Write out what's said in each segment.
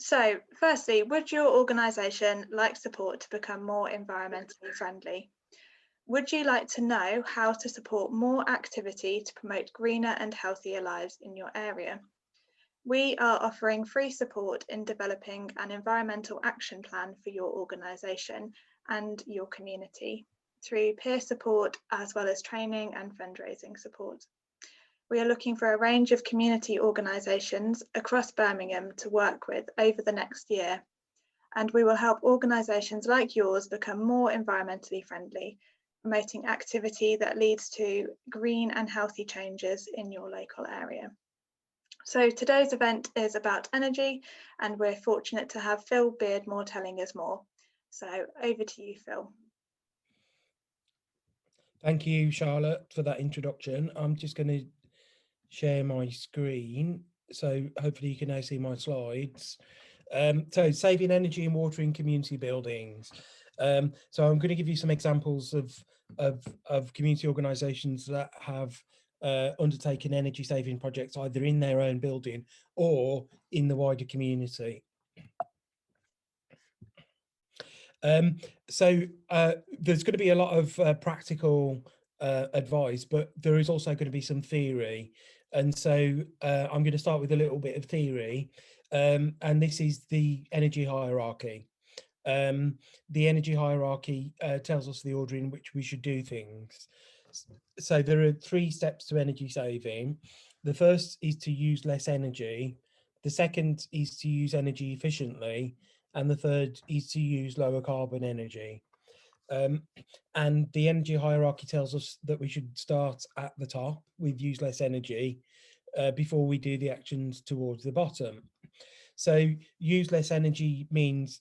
So, firstly, would your organisation like support to become more environmentally friendly? Would you like to know how to support more activity to promote greener and healthier lives in your area? We are offering free support in developing an environmental action plan for your organisation and your community through peer support as well as training and fundraising support. We are looking for a range of community organisations across Birmingham to work with over the next year, and we will help organisations like yours become more environmentally friendly, promoting activity that leads to green and healthy changes in your local area. So today's event is about energy, and we're fortunate to have Phil Beardmore telling us more. So over to you, Phil. Thank you, Charlotte, for that introduction. I'm just going to share my screen, so hopefully you can now see my slides. So saving energy and water in community buildings. So I'm going to give you some examples of community organisations that have undertaken energy saving projects either in their own building or in the wider community. So there's going to be a lot of practical advice, but there is also going to be some theory. And so I'm going to start with a little bit of theory. And this is the energy hierarchy. The energy hierarchy tells us the order in which we should do things. So there are 3 steps to energy saving. The first is to use less energy. The second is to use energy efficiently. And the third is to use lower carbon energy. And the energy hierarchy tells us that we should start at the top with use less energy before we do the actions towards the bottom. So use less energy means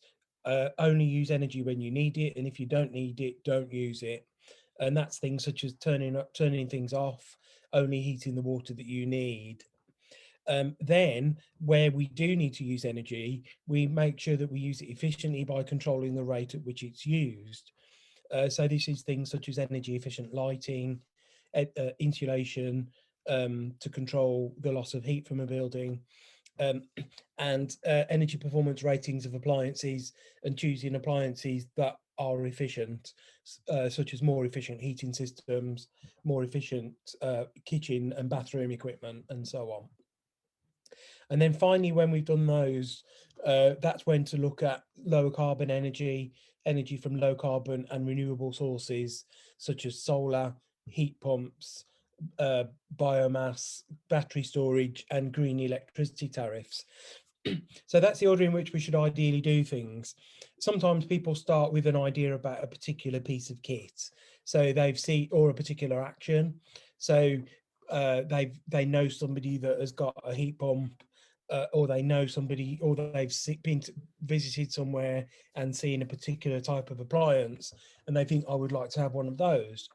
only use energy when you need it, and if you don't need it, don't use it. And that's things such as turning things off, only heating the water that you need. Then where we do need to use energy, we make sure that we use it efficiently by controlling the rate at which it's used. So this is things such as energy efficient lighting, insulation, to control the loss of heat from a building, and energy performance ratings of appliances, and choosing appliances that are efficient, such as more efficient heating systems, more efficient kitchen and bathroom equipment, and so on. And then finally, when we've done those, that's when to look at lower carbon energy, energy from low carbon and renewable sources, such as solar, heat pumps, biomass, battery storage, and green electricity tariffs. So that's the order in which we should ideally do things. Sometimes people start with an idea about a particular piece of kit. So they've seen, or a particular action. So they know somebody that has got a heat pump, or they know somebody, or they've visited somewhere and seen a particular type of appliance, and they think, I would like to have one of those.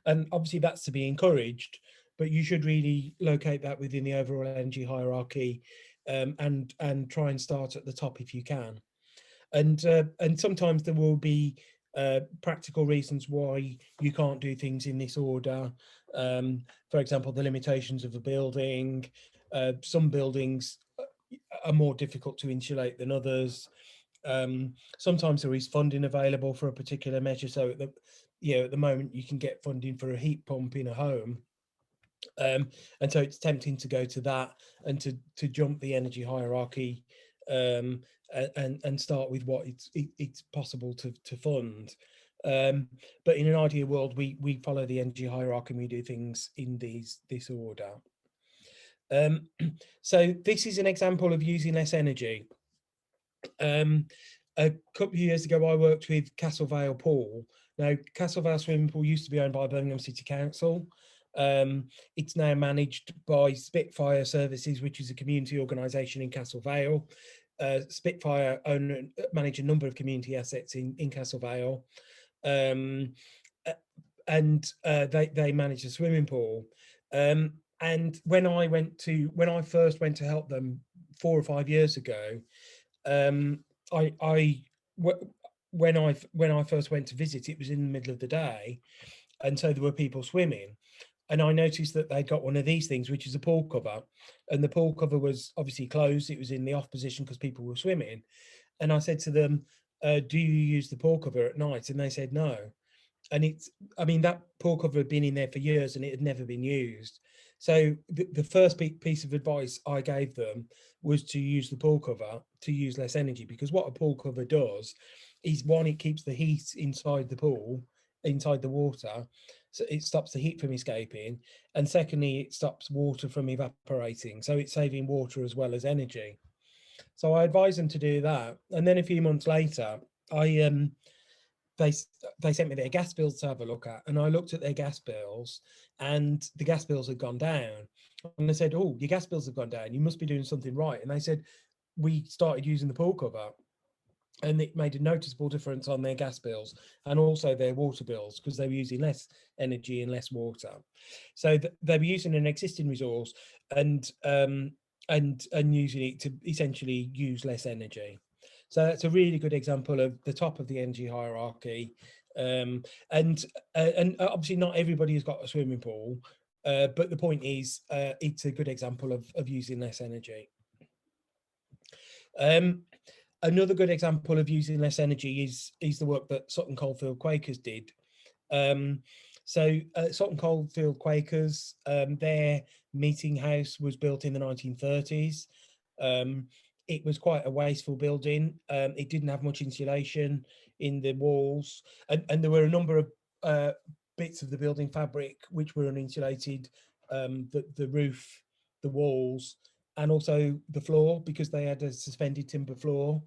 And obviously that's to be encouraged, but you should really locate that within the overall energy hierarchy, and try and start at the top if you can. And sometimes there will be practical reasons why you can't do things in this order. For example, the limitations of a building. Some buildings are more difficult to insulate than others. Sometimes there is funding available for a particular measure. So at the moment you can get funding for a heat pump in a home. And so it's tempting to go to that and to jump the energy hierarchy, and start with what it's possible to fund. But in an ideal world, we follow the energy hierarchy and we do things in this order. So this is an example of using less energy. A couple of years ago, I worked with Castle Vale Pool. Now, Castle Vale Swimming Pool used to be owned by Birmingham City Council. It's now managed by Spitfire Services, which is a community organisation in Castle Vale. Spitfire manage a number of community assets in Castle Vale, and they manage a swimming pool. And when I first went to help them 4 or 5 years ago, when I first went to visit, it was in the middle of the day, and so there were people swimming. and I noticed that they got one of these things, which is a pool cover, and the pool cover was obviously closed. It was in the off position because people were swimming. And I said to them, do you use the pool cover at night? And they said no. And it's, I mean, that pool cover had been in there for years and it had never been used. So the first piece of advice I gave them was to use the pool cover, to use less energy, because what a pool cover does is, one, it keeps the heat inside the pool, inside the water, so it stops the heat from escaping, and secondly, it stops water from evaporating, so it's saving water as well as energy. So I advised them to do that, and then a few months later, I they they sent me their gas bills to have a look at, and I looked at their gas bills, and the gas bills had gone down. And I said, "Oh, your gas bills have gone down. You must be doing something right." And they said, "We started using the pool cover, and it made a noticeable difference on their gas bills and also their water bills because they were using less energy and less water." So they were using an existing resource and using it to essentially use less energy. So that's a really good example of the top of the energy hierarchy. And obviously not everybody has got a swimming pool, but the point is, it's a good example of using less energy. Another good example of using less energy is the work that Sutton Coldfield Quakers did. Sutton Coldfield Quakers, their meeting house was built in the 1930s. It was quite a wasteful building. It didn't have much insulation in the walls, and there were a number of bits of the building fabric which were uninsulated, the roof, the walls, and also the floor, because they had a suspended timber floor,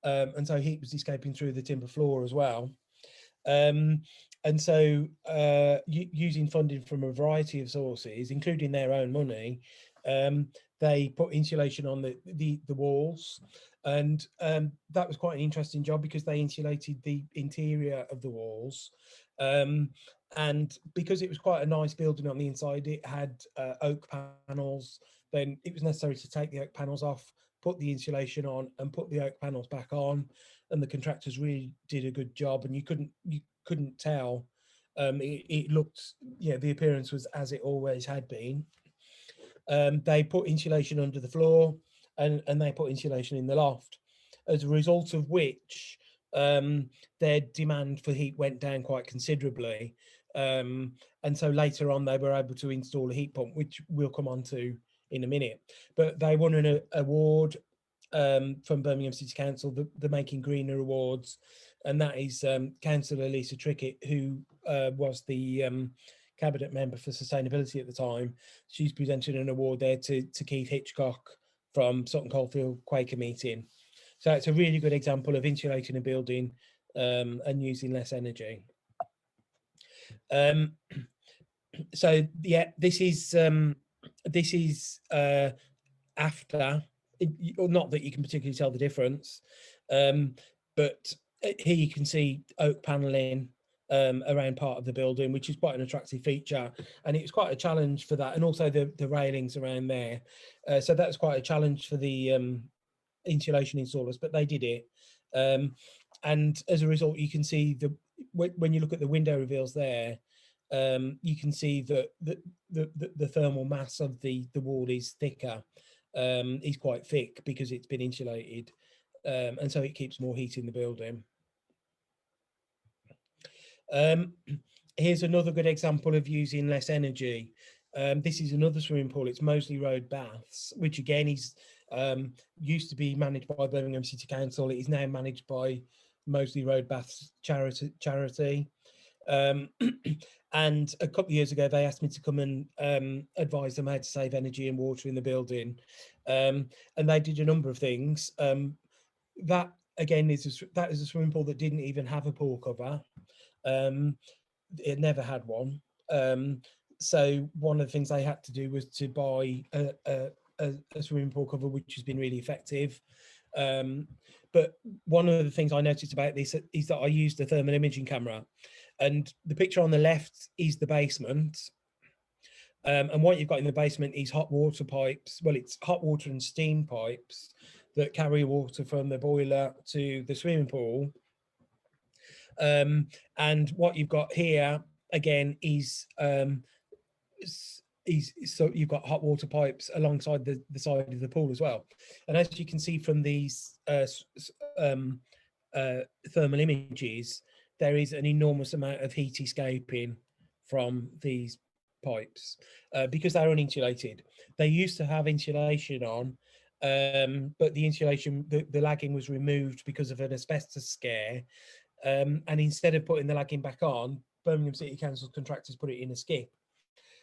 and so heat was escaping through the timber floor as well. And so using funding from a variety of sources, including their own money, they put insulation on the walls, and that was quite an interesting job because they insulated the interior of the walls. And because it was quite a nice building on the inside, it had oak panels. Then it was necessary to take the oak panels off, put the insulation on, and put the oak panels back on. And the contractors really did a good job, and you couldn't tell. It looked, yeah, the appearance was as it always had been. They put insulation under the floor, and they put insulation in the loft, as a result of which their demand for heat went down quite considerably. And so later on, they were able to install a heat pump, which we'll come on to in a minute. But they won an award from Birmingham City Council, the Making Greener Awards, and that is Councillor Lisa Trickett, who was the cabinet member for sustainability at the time. She's presented an award there to Keith Hitchcock from Sutton Coldfield Quaker meeting. So it's a really good example of insulating a building and using less energy. So yeah, this is after, or not that you can particularly tell the difference, but here you can see oak paneling around part of the building, which is quite an attractive feature, and it was quite a challenge for that, and also the railings around there. So that was quite a challenge for the insulation installers, but they did it. And as a result, you can see when you look at the window reveals there, you can see that the thermal mass of the wall is thicker, is quite thick because it's been insulated, and so it keeps more heat in the building. Here's another good example of using less energy. This is another swimming pool. It's Moseley Road Baths, which again is used to be managed by Birmingham City Council. It is now managed by Moseley Road Baths charity. And a couple of years ago, they asked me to come and advise them how to save energy and water in the building. And they did a number of things. That again is a swimming pool that didn't even have a pool cover. It never had one. So one of the things they had to do was to buy a swimming pool cover, which has been really effective. But one of the things I noticed about this is that I used a thermal imaging camera, and the picture on the left is the basement. And what you've got in the basement is hot water pipes. Well, it's hot water and steam pipes that carry water from the boiler to the swimming pool. And what you've got here again is so you've got hot water pipes alongside the side of the pool as well. And as you can see from these um, thermal images, there is an enormous amount of heat escaping from these pipes because they're uninsulated. They used to have insulation on, but the insulation, the lagging was removed because of an asbestos scare. And instead of putting the lagging back on, Birmingham City Council contractors put it in a skip.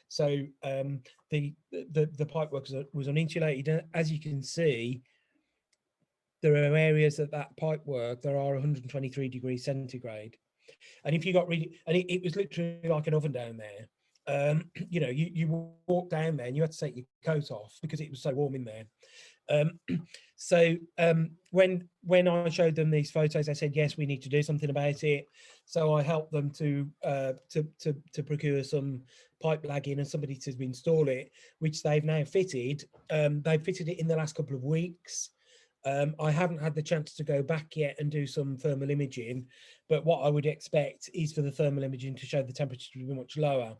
So the pipework was uninsulated. As you can see, there are areas of that pipework that are 123 degrees centigrade. And if you got really, and it was literally like an oven down there. You know, you walk down there and you had to take your coat off because it was so warm in there. So when I showed them these photos, they said, yes, we need to do something about it. So I helped them to procure some pipe lagging and somebody to install it, which they've now fitted. They've fitted it in the last couple of weeks. I haven't had the chance to go back yet and do some thermal imaging, but what I would expect is for the thermal imaging to show the temperature to be much lower.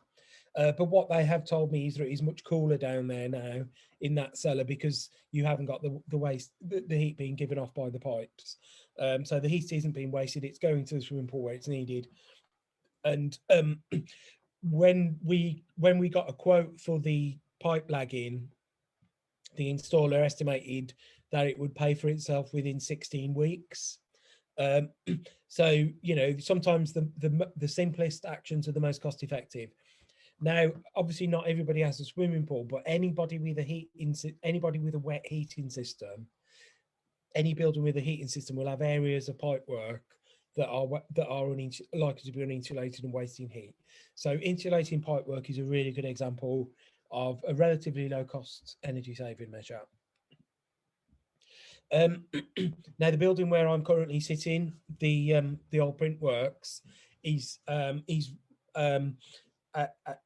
But what they have told me is that it is much cooler down there now in that cellar because you haven't got the waste, the heat being given off by the pipes. So the heat isn't being wasted; it's going to the swimming pool where it's needed. And when we got a quote for the pipe lagging, the installer estimated that it would pay for itself within 16 weeks. So you know, sometimes the simplest actions are the most cost effective. Now, obviously, not everybody has a swimming pool, but anybody with a wet heating system, any building with a heating system will have areas of pipe work that are likely to be uninsulated and wasting heat. So insulating pipe work is a really good example of a relatively low cost energy saving measure. Now, the building where I'm currently sitting, the old print works, is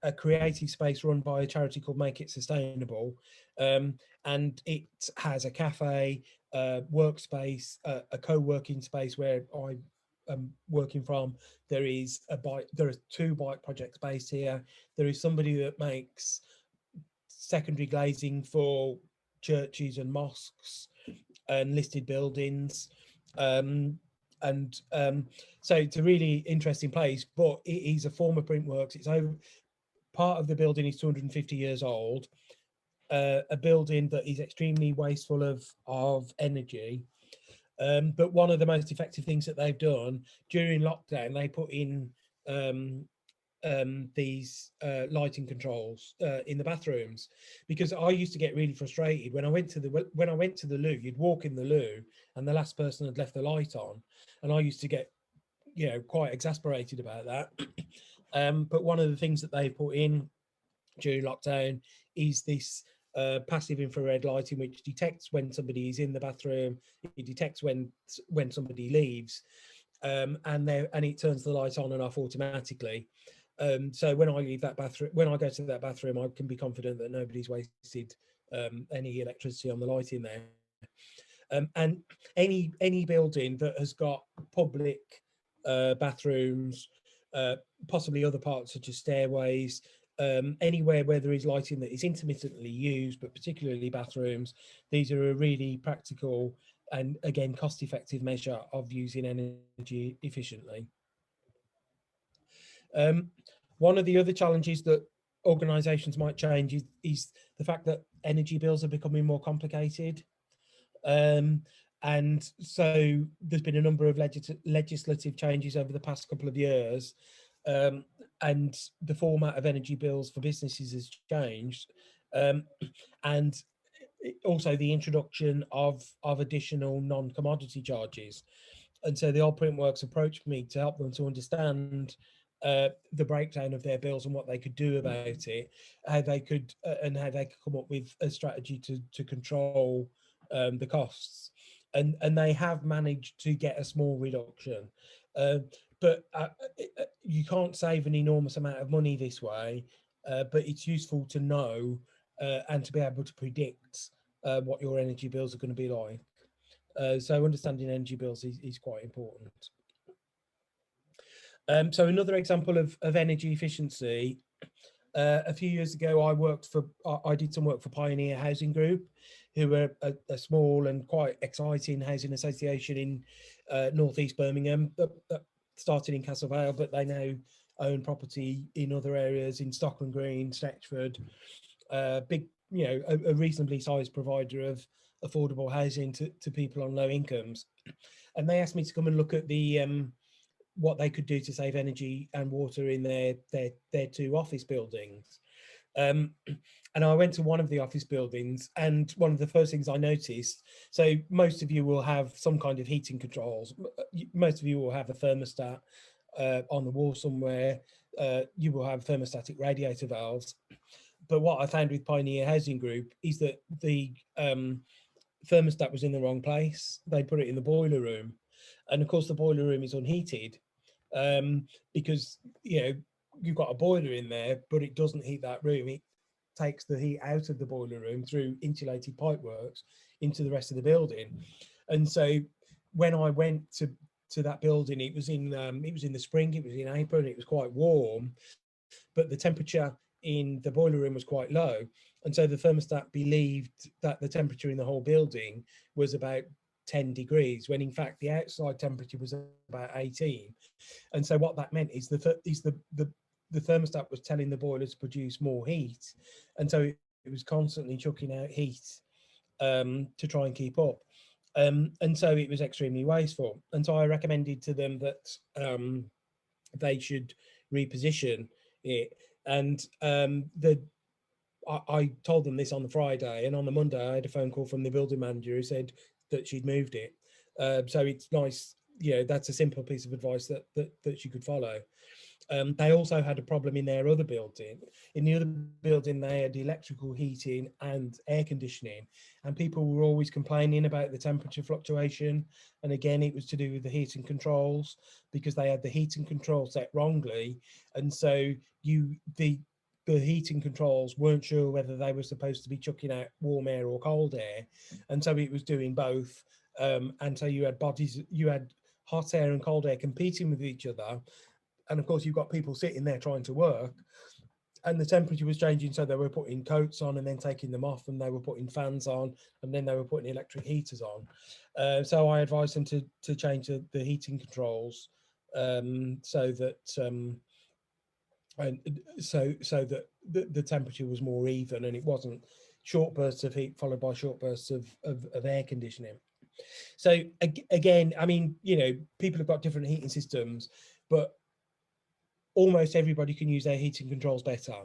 a creative space run by a charity called Make It Sustainable, and it has a cafe, workspace, a co-working space where I am working from. There are 2 bike projects based here. There is somebody that makes secondary glazing for churches and mosques and listed buildings. So it's a really interesting place, but it is a former Printworks. It's over, part of the building is 250 years old, a building that is extremely wasteful of energy. But one of the most effective things that they've done during lockdown, they put in these lighting controls in the bathrooms, because I used to get really frustrated when I went to the loo. You'd walk in the loo and the last person had left the light on, and I used to get, you know, quite exasperated about that. But one of the things that they put in during lockdown is this passive infrared lighting, which detects when somebody is in the bathroom. It detects when somebody leaves, and it turns the light on and off automatically. So when I leave that bathroom, when I go to that bathroom, I can be confident that nobody's wasted any electricity on the light in there. And any building that has got public bathrooms, possibly other parts such as stairways, anywhere where there is lighting that is intermittently used, but particularly bathrooms, these are a really practical and, again, cost-effective measure of using energy efficiently. One of the other challenges that organisations might change is the fact that energy bills are becoming more complicated. And so there's been a number of legislative changes over the past couple of years, and the format of energy bills for businesses has changed, and also the introduction of additional non-commodity charges. And so the Old Printworks approached me to help them to understand the breakdown of their bills and what they could do about it, how they could come up with a strategy to control the costs, and they have managed to get a small reduction, but you can't save an enormous amount of money this way, but it's useful to know and to be able to predict what your energy bills are going to be like. So understanding energy bills is quite important. So another example of energy efficiency A few years ago, I did some work for Pioneer Housing Group, who are a small and quite exciting housing association in northeast Birmingham that started in Castle Vale, but they now own property in other areas in Stockland Green, Stretchford. Big, a reasonably sized provider of affordable housing to people on low incomes. And they asked me to come and look at the what they could do to save energy and water in their two office buildings. Um, and I went to one of the office buildings, and one of the first things I noticed, so most of you will have some kind of heating controls. Most of you will have a thermostat on the wall somewhere. You will have thermostatic radiator valves. But what I found with Pioneer Housing Group is that the thermostat was in the wrong place. They put it in the boiler room. And of course, the boiler room is unheated because, you've got a boiler in there, but it doesn't heat that room. It takes the heat out of the boiler room through insulated pipeworks into the rest of the building. And so when I went to that building, it was in the spring, it was in April, and it was quite warm, but the temperature in the boiler room was quite low. And so the thermostat believed that the temperature in the whole building was about 10 degrees, when in fact the outside temperature was about 18. And so what that meant is the thermostat was telling the boiler to produce more heat. And so it was constantly chucking out heat to try and keep up. And so it was extremely wasteful. And so I recommended to them that they should reposition it. And I told them this on the Friday, and on the Monday I had a phone call from the building manager who said that she'd moved it. So it's nice, that's a simple piece of advice that she could follow. They also had a problem in their other building. In the other building, they had electrical heating and air conditioning, and people were always complaining about the temperature fluctuation. And again, it was to do with the heating controls, because they had the heating control set wrongly. And so the heating controls weren't sure whether they were supposed to be chucking out warm air or cold air. And so it was doing both. And so you had hot air and cold air competing with each other. And of course, you've got people sitting there trying to work, and the temperature was changing. So they were putting coats on and then taking them off, and they were putting fans on, and then they were putting electric heaters on. So I advised them to change the heating controls so that that the temperature was more even, and it wasn't short bursts of heat followed by short bursts of air conditioning. So again, I mean, people have got different heating systems, but almost everybody can use their heating controls better.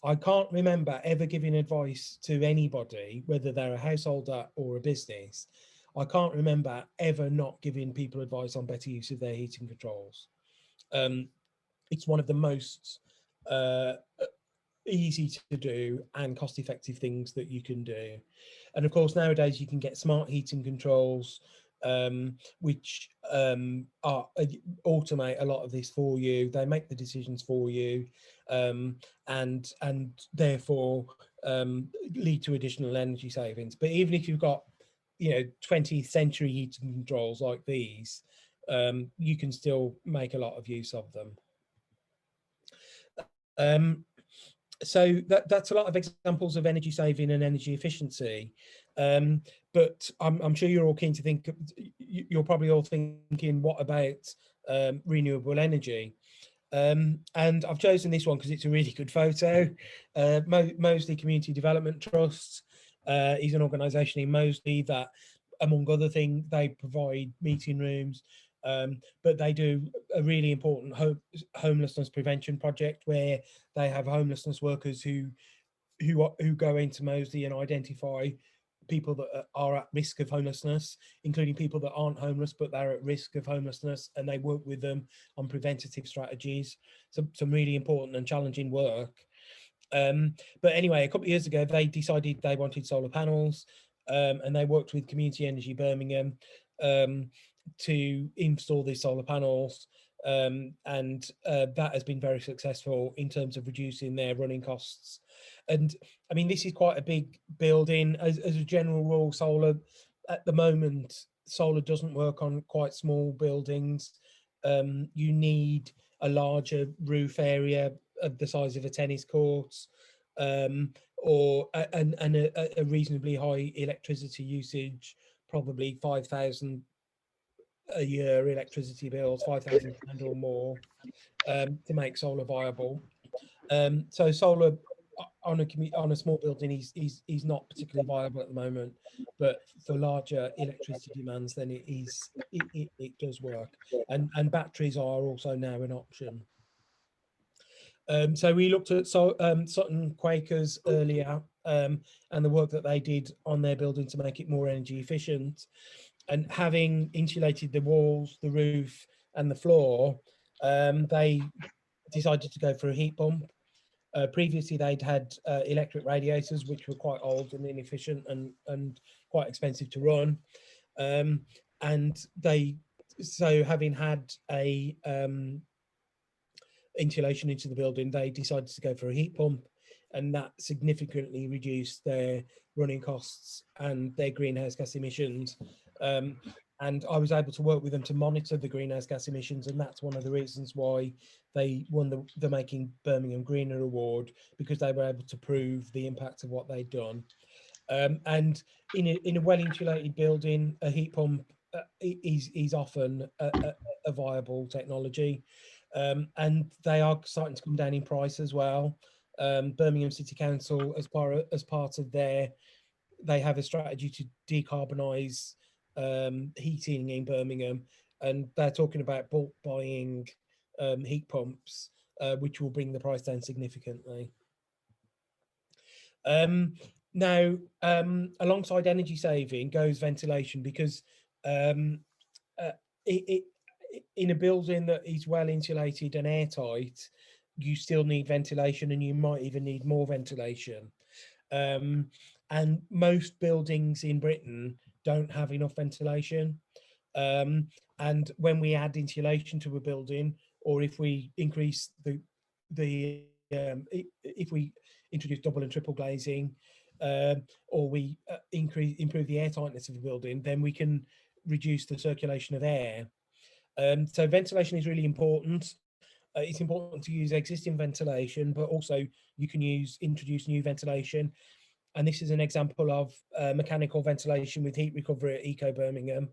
I can't remember ever giving advice to anybody, whether they're a householder or a business. I can't remember ever not giving people advice on better use of their heating controls. It's one of the most easy to do and cost-effective things that you can do. And of course, nowadays you can get smart heating controls which automate a lot of this for you. They make the decisions for you, and therefore lead to additional energy savings. But even if you've got 20th century heating controls like these, you can still make a lot of use of them. So that's a lot of examples of energy saving and energy efficiency. But I'm sure you're all keen to think, you're probably all thinking, what about renewable energy? And I've chosen this one because it's a really good photo. Moseley Community Development Trust is an organisation in Moseley that, among other things, they provide meeting rooms, but they do a really important homelessness prevention project where they have homelessness workers who go into Moseley and identify people that are at risk of homelessness, including people that aren't homeless but they're at risk of homelessness, and they work with them on preventative strategies. Some really important and challenging work. But anyway, a couple of years ago, they decided they wanted solar panels, and they worked with Community Energy Birmingham to install these solar panels. And that has been very successful in terms of reducing their running costs. And I mean, this is quite a big building. As a general rule, solar at the moment, solar doesn't work on quite small buildings. You need a larger roof area the size of a tennis court, or a reasonably high electricity usage, probably 5,000 a year electricity bills, £5,000 or more, to make solar viable. So solar on a small building is not particularly viable at the moment, but for larger electricity demands, then it does work, and batteries are also now an option. So we looked at Sutton Quakers earlier, and the work that they did on their building to make it more energy efficient. And having insulated the walls, the roof, and the floor, they decided to go for a heat pump. Previously, they'd had electric radiators, which were quite old and inefficient and quite expensive to run. And so having had a insulation into the building, they decided to go for a heat pump, and that significantly reduced their running costs and their greenhouse gas emissions. And I was able to work with them to monitor the greenhouse gas emissions, and that's one of the reasons why they won the Making Birmingham Greener award, because they were able to prove the impact of what they'd done. And in a well-insulated building, a heat pump is often a viable technology. And they are starting to come down in price as well. Birmingham City Council, as part of they have a strategy to decarbonise heating in Birmingham, and they're talking about bulk buying heat pumps, which will bring the price down significantly. Now, alongside energy saving goes ventilation, because in a building that is well insulated and airtight, you still need ventilation, and you might even need more ventilation. And most buildings in Britain don't have enough ventilation. And when we add insulation to a building, or if we increase if we introduce double and triple glazing, or we improve the air tightness of the building, then we can reduce the circulation of air. So ventilation is really important. It's important to use existing ventilation, but also you can introduce new ventilation. And this is an example of mechanical ventilation with heat recovery at Eco Birmingham.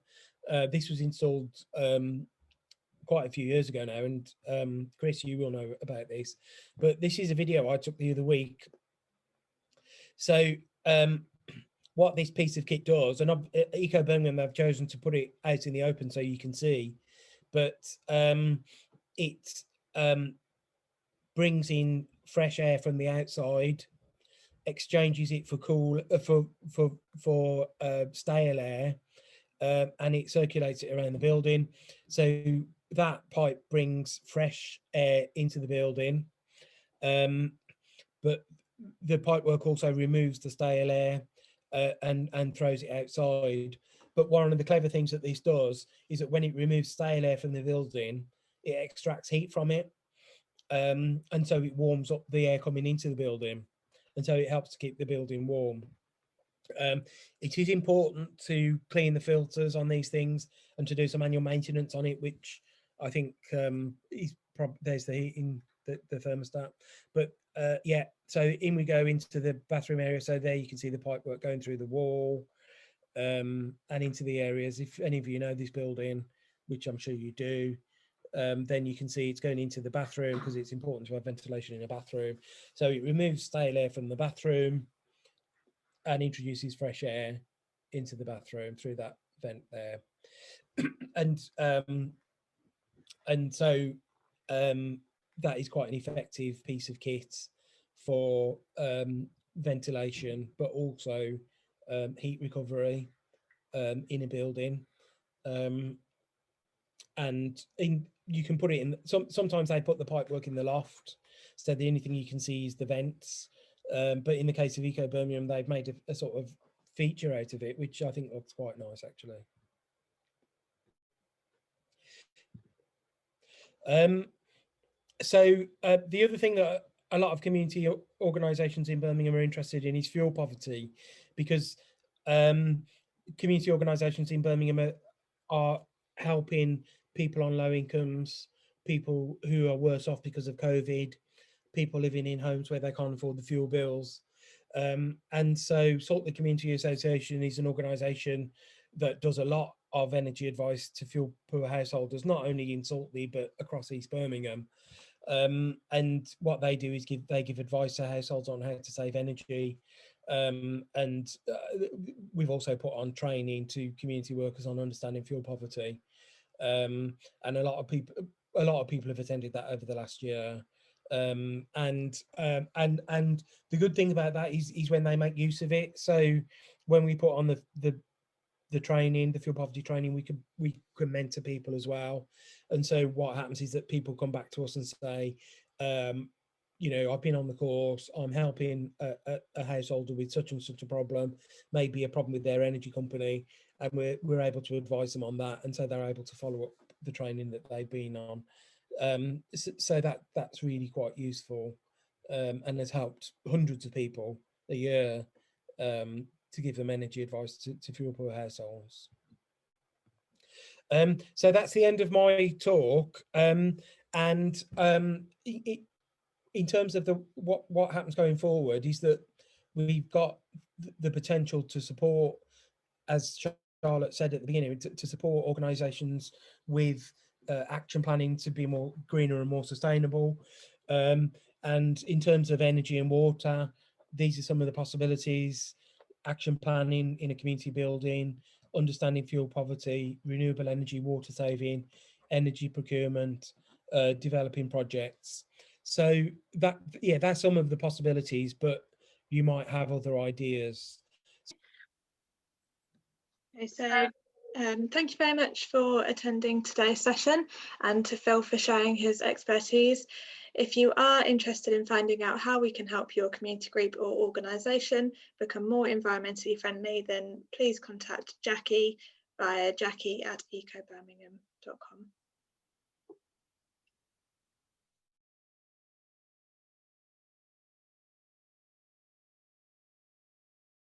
This was installed quite a few years ago now, and Chris, you will know about this, but this is a video I took the other week. So what this piece of kit does, and Eco Birmingham have chosen to put it out in the open so you can see, but it brings in fresh air from the outside, exchanges it for stale air, and it circulates it around the building. So that pipe brings fresh air into the building, but the pipework also removes the stale air and throws it outside. But one of the clever things that this does is that when it removes stale air from the building, it extracts heat from it, and so it warms up the air coming into the building, and so it helps to keep the building warm. It is important to clean the filters on these things and to do some annual maintenance on it, which I think there's the heating, the thermostat. But yeah, so in we go into the bathroom area. So there you can see the pipework going through the wall and into the areas. If any of you know this building, which I'm sure you do, then you can see it's going into the bathroom, because it's important to have ventilation in a bathroom. So it removes stale air from the bathroom and introduces fresh air into the bathroom through that vent there. And so that is quite an effective piece of kit for ventilation, but also heat recovery in a building. And you can put it in, sometimes they put the pipework in the loft, so the only thing you can see is the vents. But in the case of Eco Birmingham, they've made a sort of feature out of it, which I think looks quite nice, actually. So the other thing that a lot of community organisations in Birmingham are interested in is fuel poverty, because community organisations in Birmingham are helping people on low incomes, people who are worse off because of COVID, people living in homes where they can't afford the fuel bills. And so Saltley Community Association is an organisation that does a lot of energy advice to fuel poor householders, not only in Saltley but across East Birmingham. And what they do is give advice to households on how to save energy. And we've also put on training to community workers on understanding fuel poverty. And a lot of people have attended that over the last year. And the good thing about that is when they make use of it. So when we put on the training, the fuel poverty training, we can mentor people as well. And so what happens is that people come back to us and say, you know, I've been on the course, I'm helping a householder with such and such a problem, maybe a problem with their energy company, and we're able to advise them on that, and so they're able to follow up the training that they've been on. So that's really quite useful, and has helped hundreds of people a year, to give them energy advice to fuel poor households. So that's the end of my talk. In terms of what happens going forward is that we've got the potential to support, as Charlotte said at the beginning, to support organisations with action planning to be more greener and more sustainable. And in terms of energy and water, these are some of the possibilities: action planning in a community building, understanding fuel poverty, renewable energy, water saving, energy procurement, developing projects. So that's some of the possibilities, but you might have other ideas. Okay, so thank you very much for attending today's session, and to Phil for sharing his expertise. If you are interested in finding out how we can help your community group or organisation become more environmentally friendly, then please contact Jackie via jackie@ecobirmingham.com.